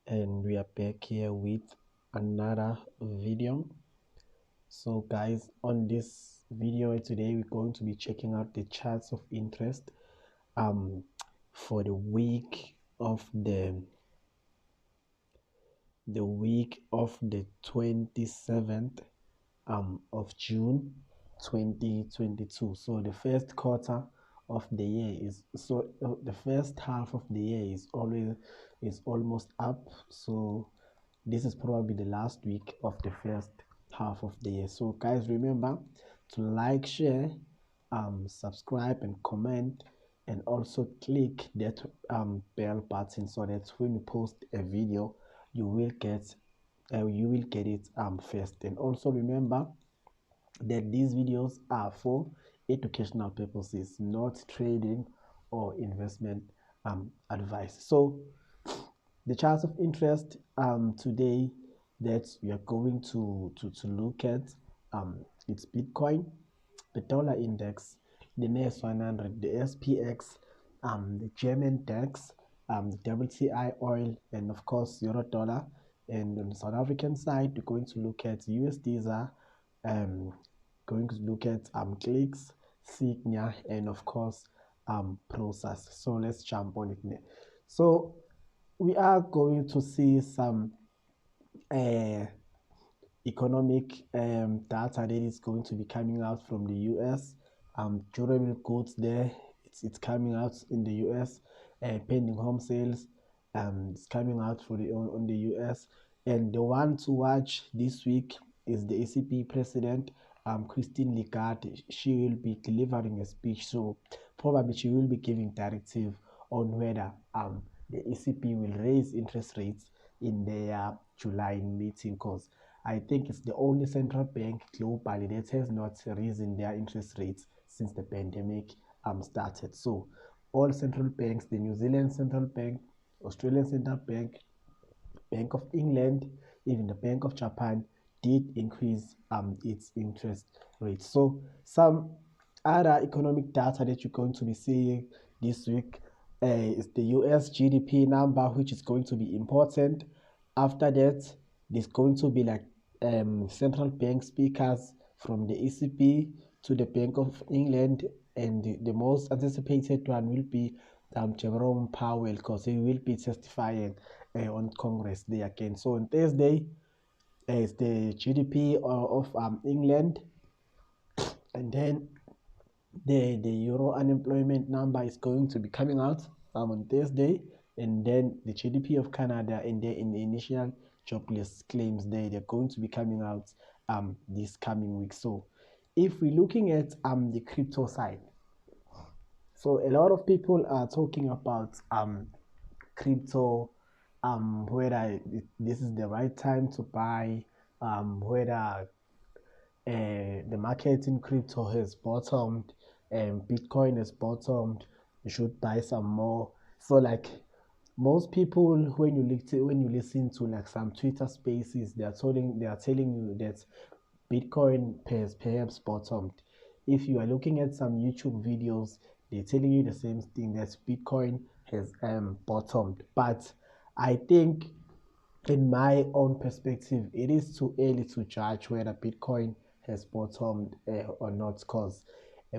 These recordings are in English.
And we are back here with another video. So guys, on this video today we're going to be checking out the charts of interest for the week of the 27th of June 2022. So the first quarter of the year the first half of the year is almost up. So this is probably the last week of the first half of the year. So guys, remember to like, share, subscribe and comment, and also click that bell button so that when we post a video you will get it first. And also remember that these videos are for educational purposes, not trading or investment advice. So the charts of interest today that we are going to look at, it's Bitcoin, the dollar index, the NAS 100, the SPX, the German DAX, the WTI oil, and of course euro dollar. And on the South African side, we're going to look at USDZAR, going to look at clicks, SYGNIA, and of course PROSUS. So let's jump on it now. So we are going to see some economic data that is going to be coming out from the US. Durable goods there, it's coming out in the US. Pending home sales, it's coming out for on the US. And the one to watch this week is the ECB president, Christine Lagarde. She will be delivering a speech, so probably she will be giving directive on whether the ECB will raise interest rates in their July meeting, because I think it's the only central bank globally that has not risen their interest rates since the pandemic started. So all central banks, the New Zealand Central Bank, Australian Central Bank, Bank of England, even the Bank of Japan did increase its interest rates. So some other economic data that you're going to be seeing this week is the US GDP number, which is going to be important. After that, there's going to be like central bank speakers from the ECB to the Bank of England, and the most anticipated one will be Jerome Powell, because he will be testifying on Congress Day again. So on Thursday is the GDP of England, and then the Euro unemployment number is going to be coming out on Thursday, and then the GDP of Canada and the initial jobless claims they're going to be coming out this coming week. So if we're looking at the crypto side, so a lot of people are talking about crypto, whether this is the right time to buy, whether the market in crypto has bottomed and Bitcoin has bottomed, you should buy some more. So like most people, when you listen to like some Twitter spaces, they are telling you that Bitcoin has perhaps bottomed. If you are looking at some YouTube videos, they're telling you the same thing, that Bitcoin has bottomed. But I think, in my own perspective, it is too early to judge whether Bitcoin has bottomed or not, because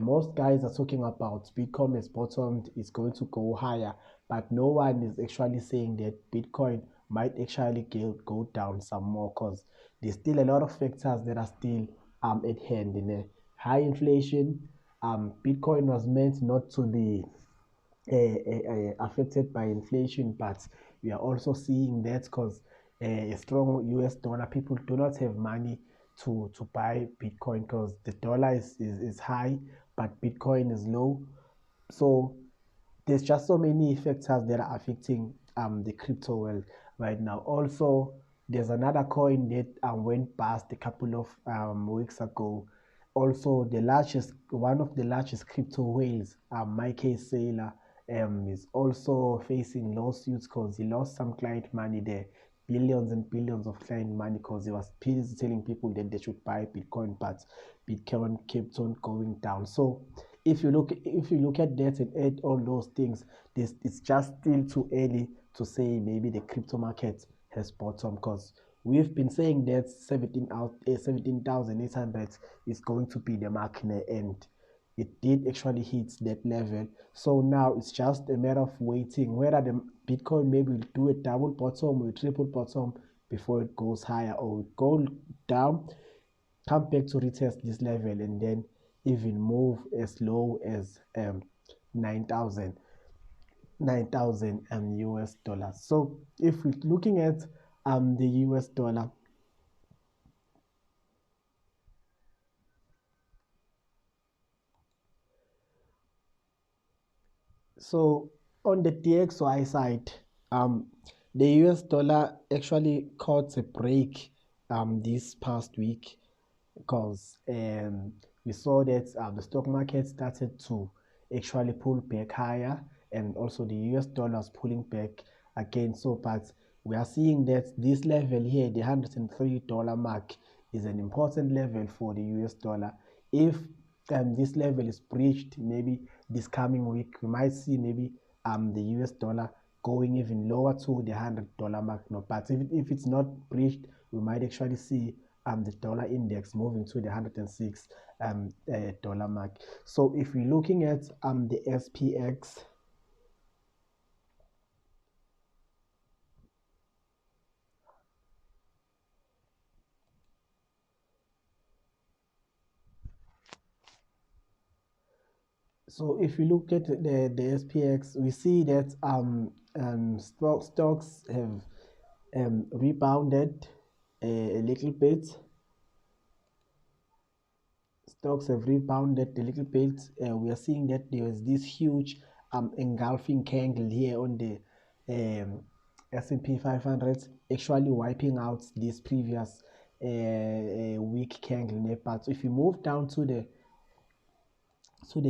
most guys are talking about Bitcoin has bottomed, it's going to go higher, but no one is actually saying that Bitcoin might actually go down some more, because there's still a lot of factors that are still at hand. In a high inflation, Bitcoin was meant not to be affected by inflation, but we are also seeing that because a strong US dollar, people do not have money to buy Bitcoin, because the dollar is high but Bitcoin is low. So there's just so many factors that are affecting the crypto world right now. Also, there's another coin that went past a couple of weeks ago. Also, one of the largest crypto whales, Mikey Saylor, is also facing lawsuits because he lost some client money there, billions and billions of client money, because he was telling people that they should buy Bitcoin, but Bitcoin kept on going down. So if you look at that and add all those things, it's just still too early to say maybe the crypto market has bottomed, because we've been saying that 17,800 is going to be the mark in the end. It did actually hit that level. So now it's just a matter of waiting whether the Bitcoin maybe will do a double bottom or a triple bottom before it goes higher, or it go down, come back to retest this level, and then even move as low as 9,000 US dollars. So if we're looking at the US dollar, so on the DXY side, the US dollar actually caught a break this past week, because we saw that the stock market started to actually pull back higher, and also the US dollar is pulling back again. So, but we are seeing that this level here, the $103 mark, is an important level for the US dollar. If this level is breached, maybe this coming week, we might see maybe the US dollar going even lower to the $100 mark. No, but if it's not breached, we might actually see the dollar index moving to the 106 dollar mark. So if we're looking at the SPX, so if we look at the SPX, we see that stocks have rebounded a little bit. Stocks have rebounded a little bit. We are seeing that there is this huge engulfing candle here on the S&P 500, actually wiping out this previous weak candle. But if you move down to the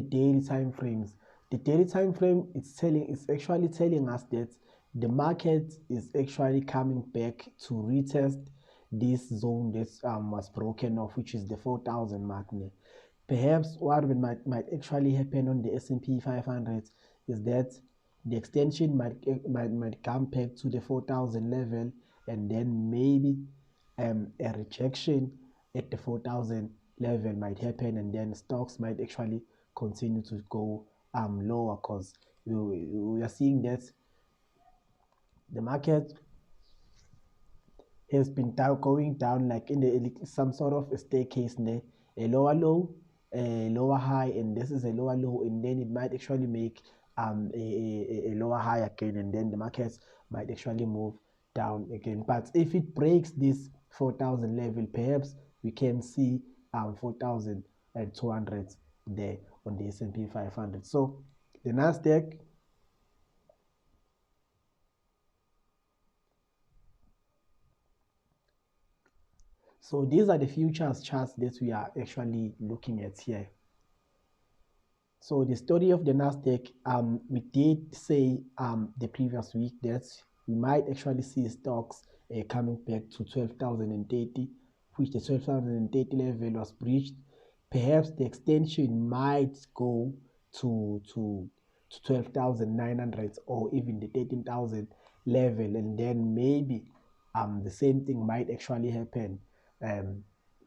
daily time frames, the daily time frame it's actually telling us that the market is actually coming back to retest this zone that was broken off, which is the 4,000 mark. Perhaps what might actually happen on the S&P 500 is that the extension might come back to the 4,000 level, and then maybe a rejection at the 4,000 level might happen, and then stocks might actually continue to go lower, because we are seeing that the market has been going down like in some sort of a staircase there, a lower low, a lower high, and this is a lower low, and then it might actually make a lower high again, and then the markets might actually move down again. But if it breaks this 4,000 level, perhaps we can see 4,200 there on the S&P 500. So the Nasdaq, so these are the futures charts that we are actually looking at here. So the story of the Nasdaq, we did say the previous week that we might actually see stocks coming back to 12,030, which the 12,030 level was breached. Perhaps the extension might go to 12,900 or even the 13,000 level, and then maybe the same thing might actually happen.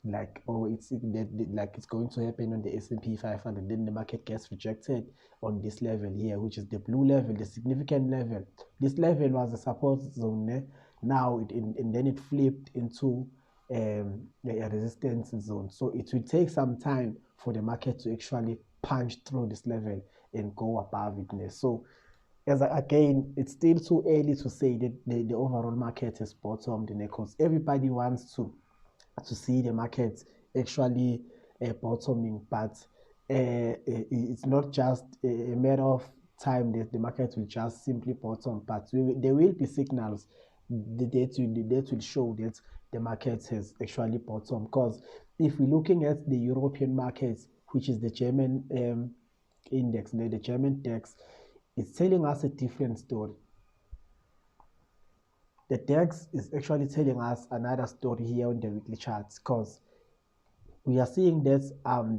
Like it's going to happen on the S&P 500, then the market gets rejected on this level here, which is the blue level, the significant level. This level was a support zone. Now and then it flipped into a resistance zone. So it will take some time for the market to actually punch through this level and go above it. So again, it's still too early to say that the overall market has bottomed, because everybody wants to see the market actually bottoming, but it's not just a matter of time that the market will just simply bottom, but there will be signals that will show that the market has actually bottomed. Because if we're looking at the European markets, which is the German index, the German DAX, it's telling us a different story. The DAX is actually telling us another story here on the weekly charts, because we are seeing that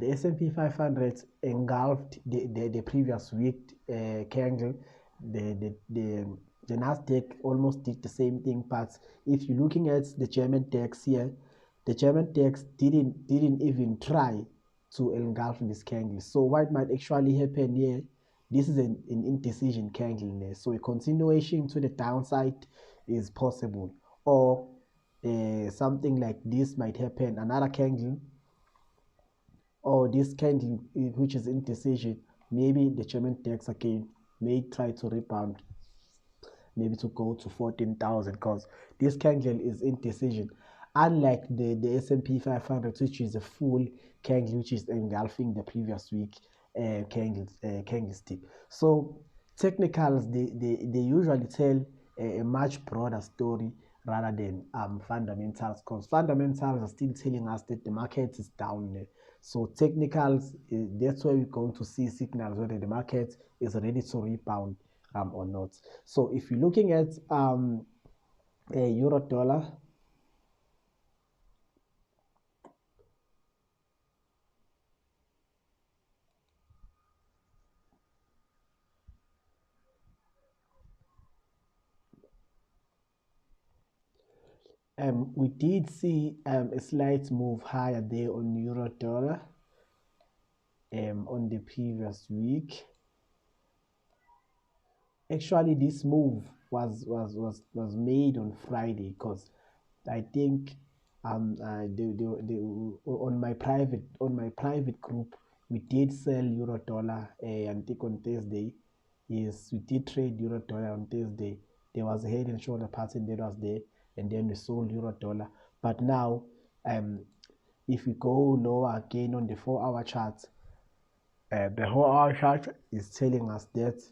the S&P 500 engulfed the previous week candle, the The Nasdaq almost did the same thing, but if you're looking at the German DAX here, the German DAX didn't even try to engulf this candle. So what might actually happen here? This is an indecision candle there. So a continuation to the downside is possible, or something like this might happen. Another candle, or this candle which is indecision. Maybe the German DAX again may try to rebound, maybe to go to 14,000, because this candle is indecision. Unlike the S&P 500, which is a full candle, which is engulfing the previous week candlestick. So technicals, they usually tell a much broader story rather than fundamentals, because fundamentals are still telling us that the market is down there. So technicals, that's where we're going to see signals whether the market is ready to rebound or not. So if you're looking at a euro dollar, we did see a slight move higher there on euro dollar on the previous week. Actually, this move was made on Friday, because I think on my private group, we did sell euro dollar. I think on Thursday, yes, we did trade euro dollar on Thursday. There was a head and shoulder pattern that was there, and then we sold euro dollar. But now, if we go lower again on the 4-hour chart, the 4-hour chart is telling us that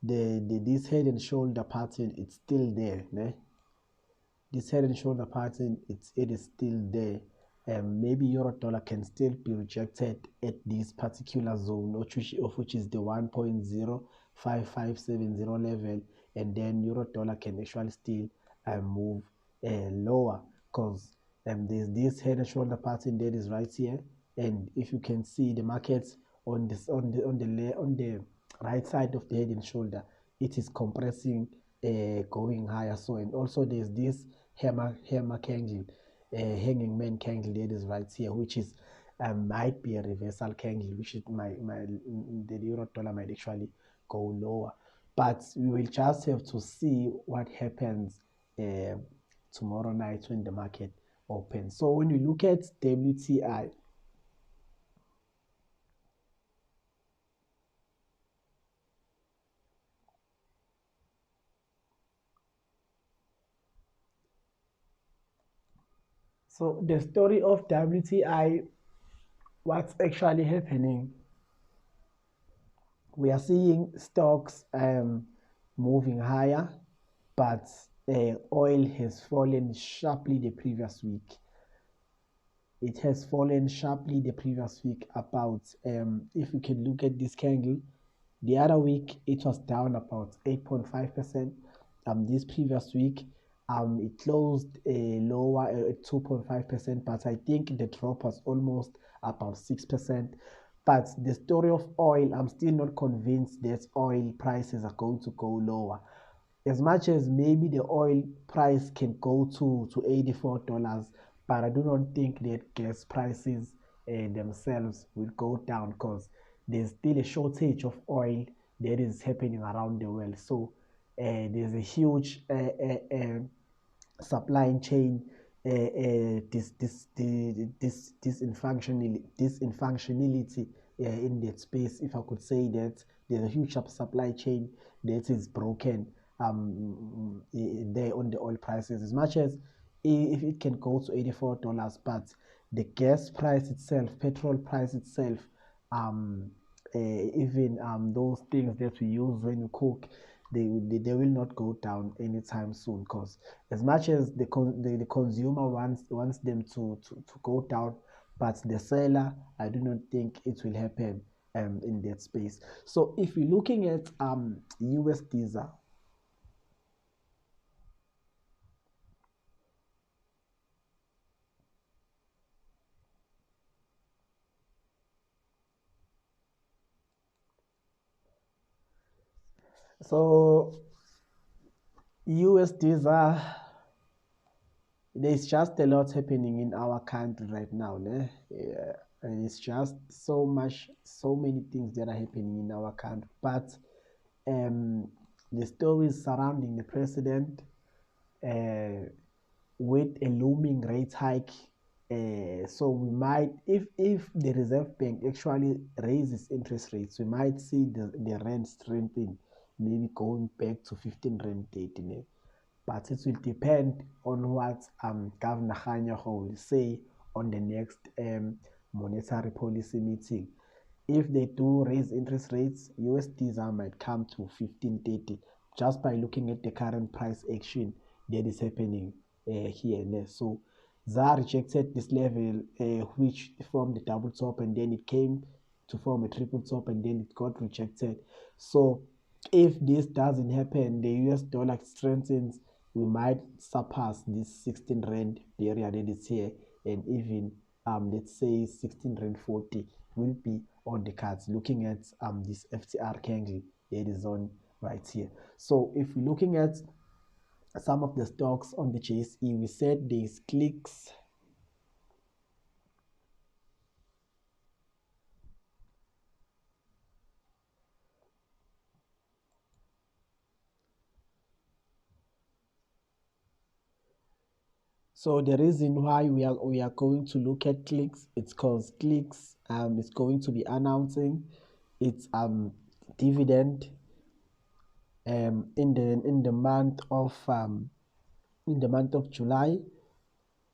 this head and shoulder pattern, it's still there, né? This head and shoulder pattern, it is still there. Maybe euro dollar can still be rejected at this particular zone, which is the 1.05570 level, and then euro dollar can actually still move lower, because there's this head and shoulder pattern that is right here, and if you can see the markets on the right side of the head and shoulder, it is compressing, going higher. So, and also there's this hammer candle, hanging man candle that is right here, which is might be a reversal candle, which is the euro dollar might actually go lower. But we will just have to see what happens tomorrow night when the market opens. So when we look at WTI, so the story of WTI, what's actually happening, we are seeing stocks moving higher, but oil has fallen sharply the previous week. It has fallen sharply the previous week. About if you can look at this candle, the other week it was down about 8.5%. This previous week it closed lower at 2.5%, but I think the drop was almost about 6%. But the story of oil, I'm still not convinced that oil prices are going to go lower. As much as maybe the oil price can go to $84, but I do not think that gas prices themselves will go down, because there's still a shortage of oil that is happening around the world. So there's a huge supply chain dysfunctionality in that space, if I could say that. There's a huge supply chain that is broken there on the oil prices. As much as if it can go to $84, but the gas price itself, petrol price itself, even those things that we use when you cook, they will not go down anytime soon, because as much as the consumer wants them to go down, but the seller, I do not think it will happen in that space. So if we're looking at USDZAR, so USDZAR, there's just a lot happening in our country right now, né? Yeah, and it's just so many things that are happening in our country. But the stories surrounding the president, with a looming rate hike, so we might, if the Reserve Bank actually raises interest rates, we might see the rand strengthen, maybe going back to 15 rand 30. But it will depend on what Governor Khanyaho will say on the next monetary policy meeting. If they do raise interest rates, USDZAR might come to 15.30 just by looking at the current price action that is happening here and there. So ZAR rejected this level, which formed the double top, and then it came to form a triple top, and then it got rejected. So if this doesn't happen, the US dollar strengthens, we might surpass this 16 rand barrier that is here, and even let's say 16 rand 40 will be on the cards, looking at this FTR candle that is on right here. So if we're looking at some of the stocks on the JSE, we said there's clicks. So the reason why we are going to look at clicks, it's because clicks is going to be announcing its dividend in the month of July.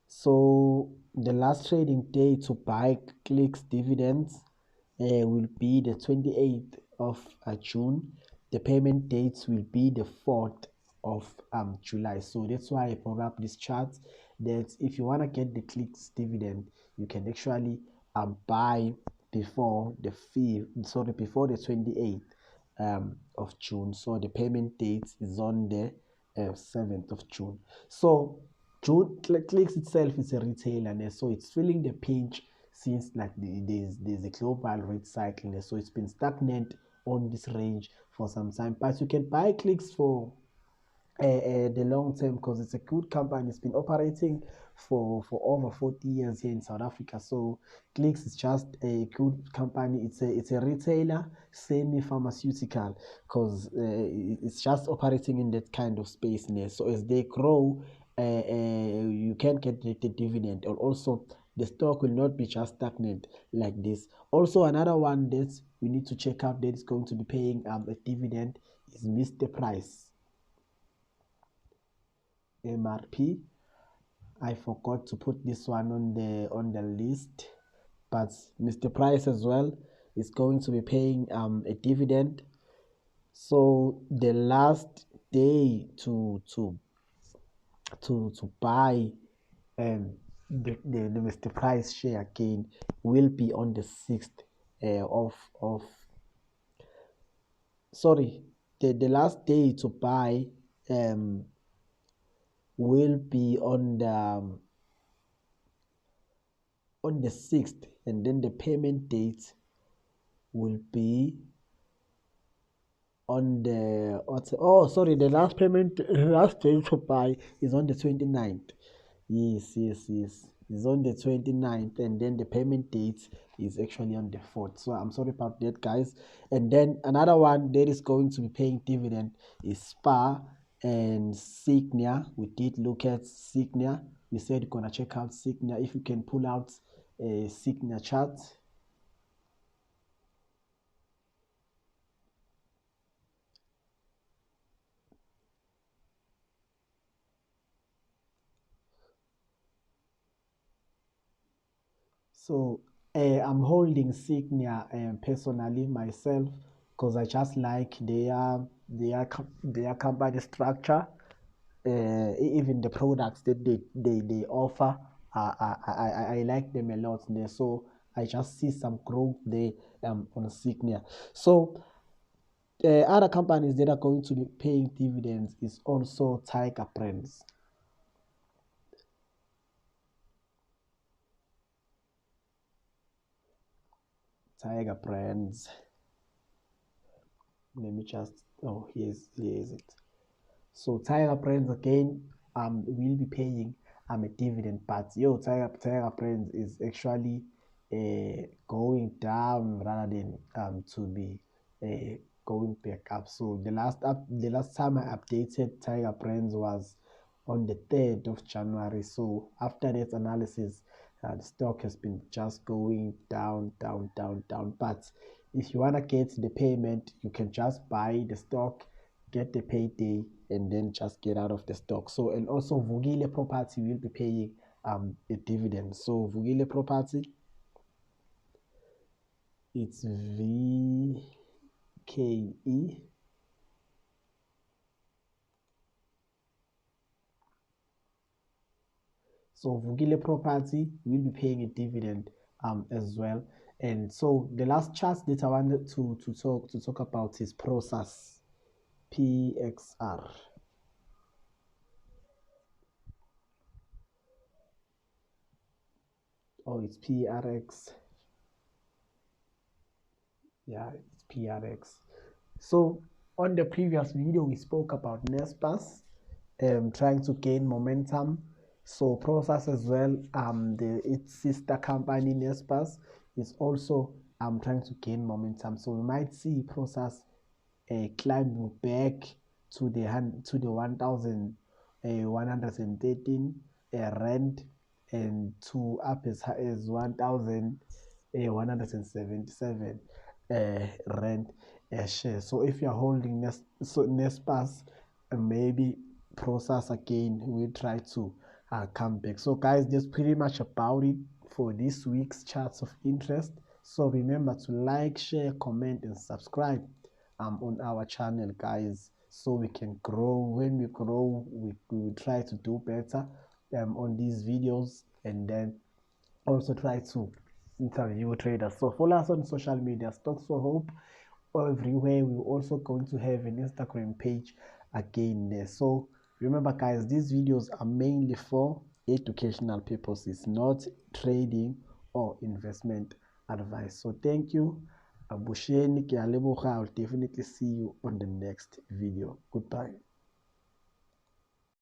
So the last trading day to buy clicks dividends will be the 28th of June. The payment dates will be the 4th of July. So that's why I brought up this chart, that if you want to get the clicks dividend, you can actually buy before the 28th of June. So the payment date is on the 7th of June. So Clicks itself is a retailer, so it's feeling the pinch since like there's a global rate cycle, so it's been stagnant on this range for some time. But you can buy Clicks for the long term, because it's a good company. It's been operating for over 40 years here in South Africa. So Clicks is just a good company. It's a retailer, semi-pharmaceutical, because it's just operating in that kind of space there. So as they grow, you can get the dividend, and also the stock will not be just stagnant like this. Also, another one that we need to check out that is going to be paying a dividend is Mr. Price, MRP. I forgot to put this one on the list, but Mr. Price as well is going to be paying a dividend. So the last day to buy the Mr. Price share again will be on the 6th of sorry, the last day to buy will be on the 6th, and then the payment date will be on the the last day to buy is on the 29th. Yes, it's on the 29th, and then the payment date is actually on the 4th. So I'm sorry about that, guys. And then another one that is going to be paying dividend is SPAR and SYGNIA. We did look at SYGNIA. We said we're gonna check out SYGNIA. If you can pull out a SYGNIA chart. So I'm holding SYGNIA personally myself, because I just like their company structure, even the products that they offer. I like them a lot there. So I just see some growth there on SYGNIA. So other companies that are going to be paying dividends is also Tiger Brands. Tiger Brands. Let me just, here is it. So Tiger Brands again will be paying a dividend, but Tiger Brands is actually going down rather than to be going back up. So the last time I updated Tiger Brands was on the 3rd of January. So after that analysis, the stock has been just going down, down, down, down. But if you want to get the payment, you can just buy the stock, get the payday, and then just get out of the stock. So, and also Vukile Property will be paying a dividend. So Vukile Property, it's VKE. So Vukile Property will be paying a dividend as well. And so the last chart that I wanted to talk about is PROSUS, PXR. Oh, it's PRX. Yeah, it's PRX. So on the previous video, we spoke about Nespas trying to gain momentum. So PROSUS as well, its sister company Nespas is also trying to gain momentum. So we might see PROSUS climbing back to the 1,113 rand, and to up as high as 1,177 rand a share. So if you're holding Nespas, maybe PROSUS again will try to come back. So guys, that's pretty much about it for this week's charts of interest. So remember to like, share, comment, and subscribe on our channel, guys, so we can grow. When we grow, we will try to do better on these videos, and then also try to interview traders. So follow us on social media, Stocks for Hope, everywhere. We're also going to have an Instagram page again there. So remember guys, these videos are mainly for educational purposes, not trading or investment advice. So thank you. Abusheni, I'll definitely see you on the next video. Goodbye.